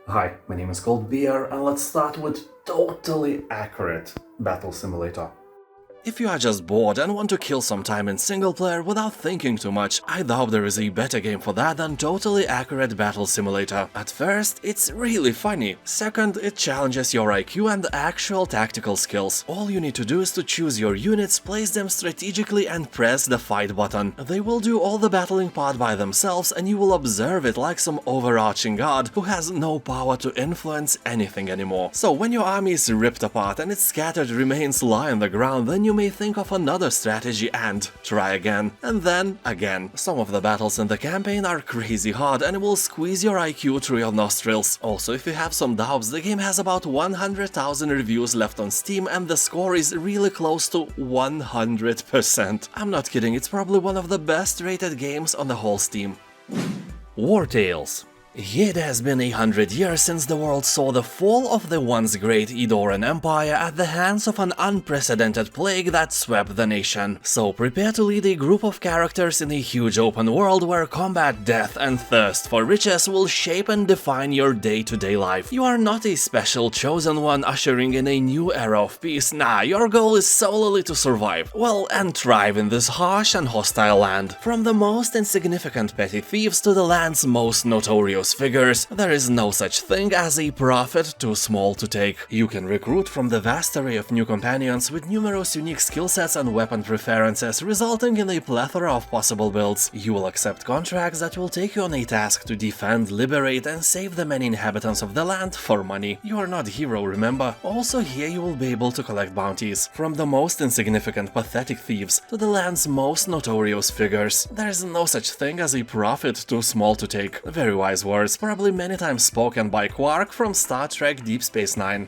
Hi, my name is ColdBeer, and let's start with totally accurate battle simulator. If you are just bored and want to kill some time in single player without thinking too much, I doubt there is a better game for that than Totally Accurate Battle Simulator. At first, it's really funny. Second, it challenges your IQ and actual tactical skills. All you need to do is to choose your units, place them strategically and press the fight button. They will do all the battling part by themselves and you will observe it like some overarching god who has no power to influence anything anymore. So when your army is ripped apart and its scattered remains lie on the ground, then you may think of another strategy and try again, and then again. Some of the battles in the campaign are crazy hard and will squeeze your IQ through your nostrils. Also, if you have some doubts, the game has about 100,000 reviews left on Steam and the score is really close to 100%. I'm not kidding, it's probably one of the best rated games on the whole Steam. Wartales. It has been 100 years since the world saw the fall of the once great Edoran Empire at the hands of an unprecedented plague that swept the nation. So prepare to lead a group of characters in a huge open world where combat, death and thirst for riches will shape and define your day-to-day life. You are not a special chosen one ushering in a new era of peace. Nah, your goal is solely to survive. Well, and thrive in this harsh and hostile land. From the most insignificant petty thieves to the land's most notorious figures, there is no such thing as a profit too small to take. You can recruit from the vast array of new companions with numerous unique skill sets and weapon preferences, resulting in a plethora of possible builds. You will accept contracts that will take you on a task to defend, liberate and save the many inhabitants of the land for money. You are not a hero, remember? Also here you will be able to collect bounties. From the most insignificant pathetic thieves to the land's most notorious figures. There is no such thing as a profit too small to take. Very wise words, probably many times spoken by Quark from Star Trek Deep Space Nine.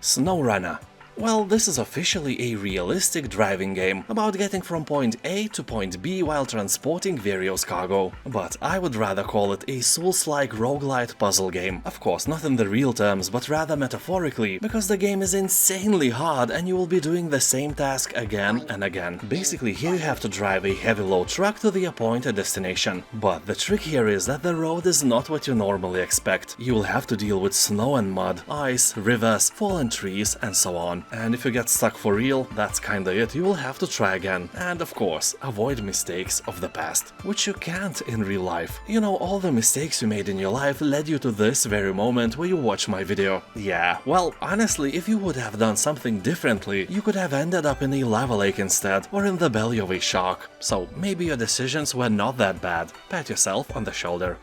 SnowRunner. Well, this is officially a realistic driving game, about getting from point A to point B while transporting various cargo. But I would rather call it a Souls-like roguelite puzzle game. Of course, not in the real terms, but rather metaphorically, because the game is insanely hard and you will be doing the same task again and again. Basically, here you have to drive a heavy load truck to the appointed destination. But the trick here is that the road is not what you normally expect. You will have to deal with snow and mud, ice, rivers, fallen trees, and so on. And if you get stuck for real, that's kinda it, you will have to try again. And of course, avoid mistakes of the past, which you can't in real life. You know, all the mistakes you made in your life led you to this very moment where you watch my video. Yeah, well, honestly, if you would have done something differently, you could have ended up in a lava lake instead, or in the belly of a shark. So maybe your decisions were not that bad. Pat yourself on the shoulder.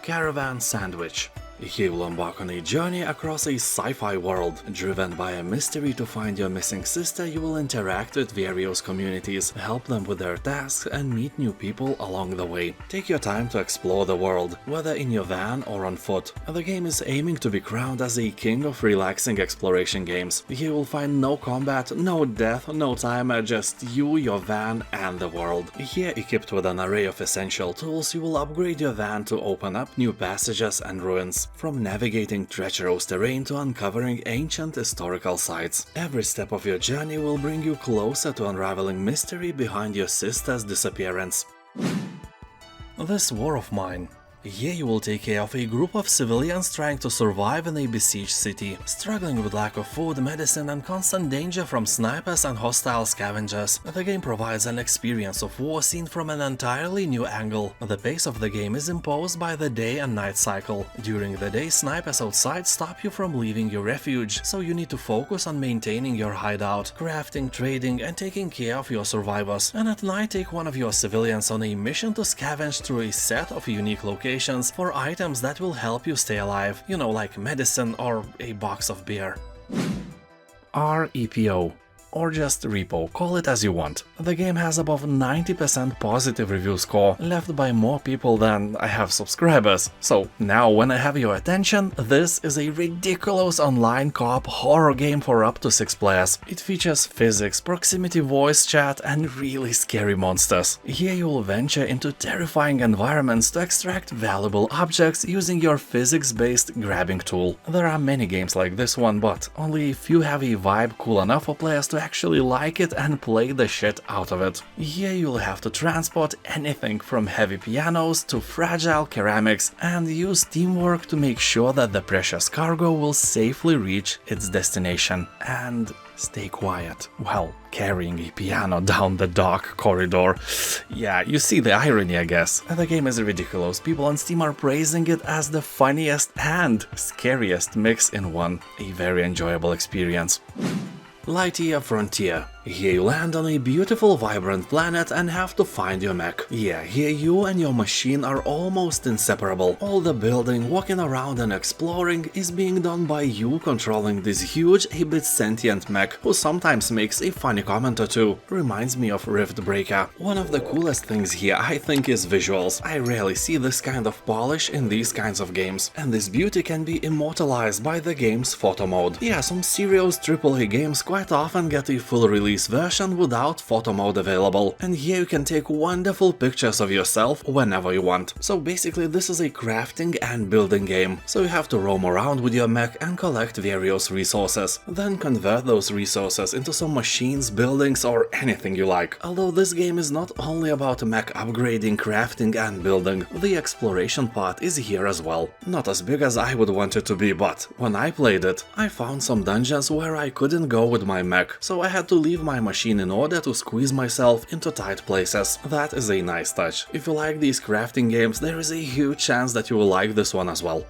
Caravan SandWitch. Here you will embark on a journey across a sci-fi world. Driven by a mystery to find your missing sister, you will interact with various communities, help them with their tasks and meet new people along the way. Take your time to explore the world, whether in your van or on foot. The game is aiming to be crowned as a king of relaxing exploration games. Here you will find no combat, no death, no timer, just you, your van and the world. Here, equipped with an array of essential tools, you will upgrade your van to open up new passages and ruins. From navigating treacherous terrain to uncovering ancient historical sites. Every step of your journey will bring you closer to unraveling mystery behind your sister's disappearance. This war of mine. Here you will take care of a group of civilians trying to survive in a besieged city, struggling with lack of food, medicine and constant danger from snipers and hostile scavengers. The game provides an experience of war seen from an entirely new angle. The pace of the game is imposed by the day and night cycle. During the day, snipers outside stop you from leaving your refuge, so you need to focus on maintaining your hideout, crafting, trading and taking care of your survivors. And at night, take one of your civilians on a mission to scavenge through a set of unique locations for items that will help you stay alive, you know, like medicine or a box of beer. R.E.P.O. or just R.E.P.O, call it as you want. The game has above 90% positive review score, left by more people than I have subscribers. So now when I have your attention, this is a ridiculous online co-op horror game for up to 6 players. It features physics, proximity voice chat and really scary monsters. Here you will venture into terrifying environments to extract valuable objects using your physics-based grabbing tool. There are many games like this one, but only a few have a vibe cool enough for players to actually like it and play the shit out of it. Here you'll have to transport anything from heavy pianos to fragile ceramics and use teamwork to make sure that the precious cargo will safely reach its destination. And stay quiet while carrying a piano down the dark corridor. Yeah, you see the irony, I guess. The game is ridiculous. People on Steam are praising it as the funniest and scariest mix in one. A very enjoyable experience. Lightyear Frontier. Here you land on a beautiful, vibrant planet and have to find your mech. Yeah, here you and your machine are almost inseparable. All the building, walking around and exploring is being done by you controlling this huge, a bit sentient mech, who sometimes makes a funny comment or two. Reminds me of Rift Breaker. One of the coolest things here, I think, is visuals. I rarely see this kind of polish in these kinds of games, and this beauty can be immortalized by the game's photo mode. Yeah, some serious AAA games quite often get a full release version without photo mode available, and here you can take wonderful pictures of yourself whenever you want. So basically this is a crafting and building game, so you have to roam around with your mech and collect various resources, then convert those resources into some machines, buildings or anything you like. Although this game is not only about mech upgrading, crafting and building, the exploration part is here as well. Not as big as I would want it to be, but when I played it, I found some dungeons where I couldn't go with my mech, so I had to leave my machine in order to squeeze myself into tight places. That is a nice touch. If you like these crafting games, there is a huge chance that you will like this one as well.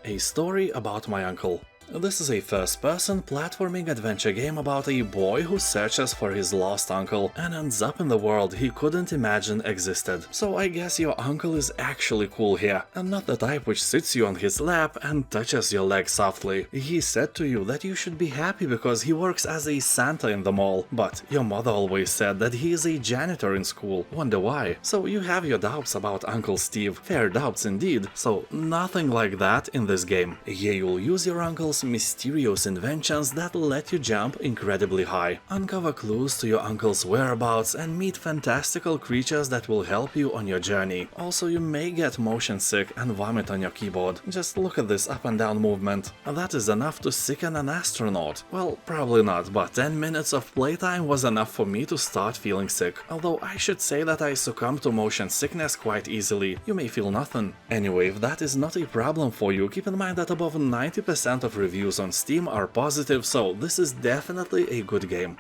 A story about my uncle. This is a first-person platforming adventure game about a boy who searches for his lost uncle and ends up in the world he couldn't imagine existed. So I guess your uncle is actually cool here, and not the type which sits you on his lap and touches your leg softly. He said to you that you should be happy because he works as a Santa in the mall, but your mother always said that he is a janitor in school. Wonder why? So you have your doubts about Uncle Steve. Fair doubts indeed. So nothing like that in this game. Here you'll use your uncle's mysterious inventions that let you jump incredibly high, uncover clues to your uncle's whereabouts and meet fantastical creatures that will help you on your journey. Also, you may get motion sick and vomit on your keyboard. Just look at this up and down movement. That is enough to sicken an astronaut. Well, probably not, but 10 minutes of playtime was enough for me to start feeling sick. Although I should say that I succumb to motion sickness quite easily. You may feel nothing. Anyway, if that is not a problem for you, keep in mind that above 90% of reviews on Steam are positive, so this is definitely a good game.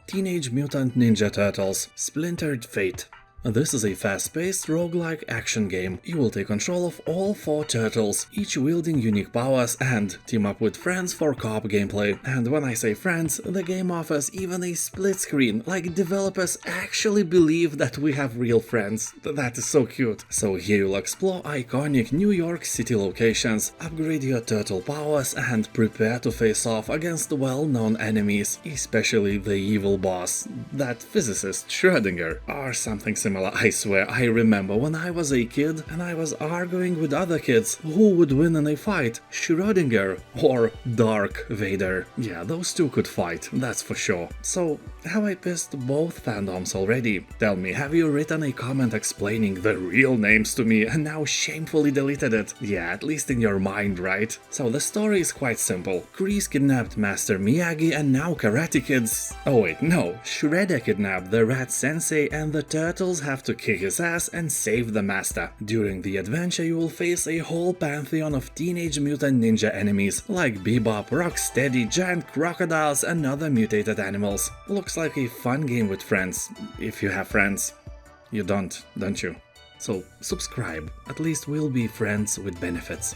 Teenage Mutant Ninja Turtles: Splintered Fate. This is a fast-paced roguelike action game. You will take control of all 4 turtles, each wielding unique powers, and team up with friends for co-op gameplay. And when I say friends, the game offers even a split screen, like developers actually believe that we have real friends. That is so cute. So here you'll explore iconic New York City locations, upgrade your turtle powers, and prepare to face off against well-known enemies, especially the evil boss, that physicist Schrödinger, or something similar. I swear, I remember when I was a kid and I was arguing with other kids who would win in a fight, Schrödinger or Dark Vader. Yeah, those two could fight, that's for sure. So, have I pissed both fandoms already? Tell me, have you written a comment explaining the real names to me and now shamefully deleted it? Yeah, at least in your mind, right? So the story is quite simple. Kreese kidnapped Master Miyagi and now Karate Kid's... Oh wait, no. Shredder kidnapped the Rat Sensei and the turtles have to kick his ass and save the master. During the adventure you will face a whole pantheon of Teenage Mutant Ninja enemies, like Bebop, Rocksteady, giant crocodiles and other mutated animals. Looks like a fun game with friends, if you have friends. You don't you? So subscribe, at least we'll be friends with benefits.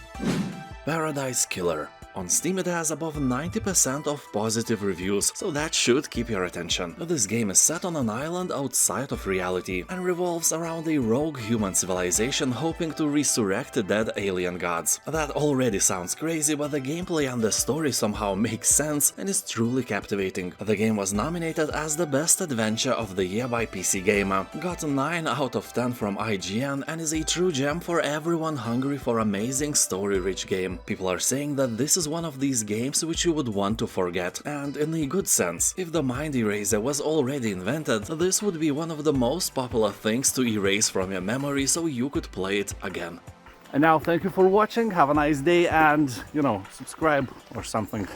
Paradise Killer. On Steam it has above 90% of positive reviews, so that should keep your attention. This game is set on an island outside of reality and revolves around a rogue human civilization hoping to resurrect the dead alien gods. That already sounds crazy, but the gameplay and the story somehow makes sense and is truly captivating. The game was nominated as the best adventure of the year by PC Gamer, got 9 out of 10 from IGN and is a true gem for everyone hungry for amazing story-rich game. People are saying that this is one of these games which you would want to forget, and in a good sense. If the mind eraser was already invented, this would be one of the most popular things to erase from your memory so you could play it again. And now thank you for watching, have a nice day and, subscribe or something.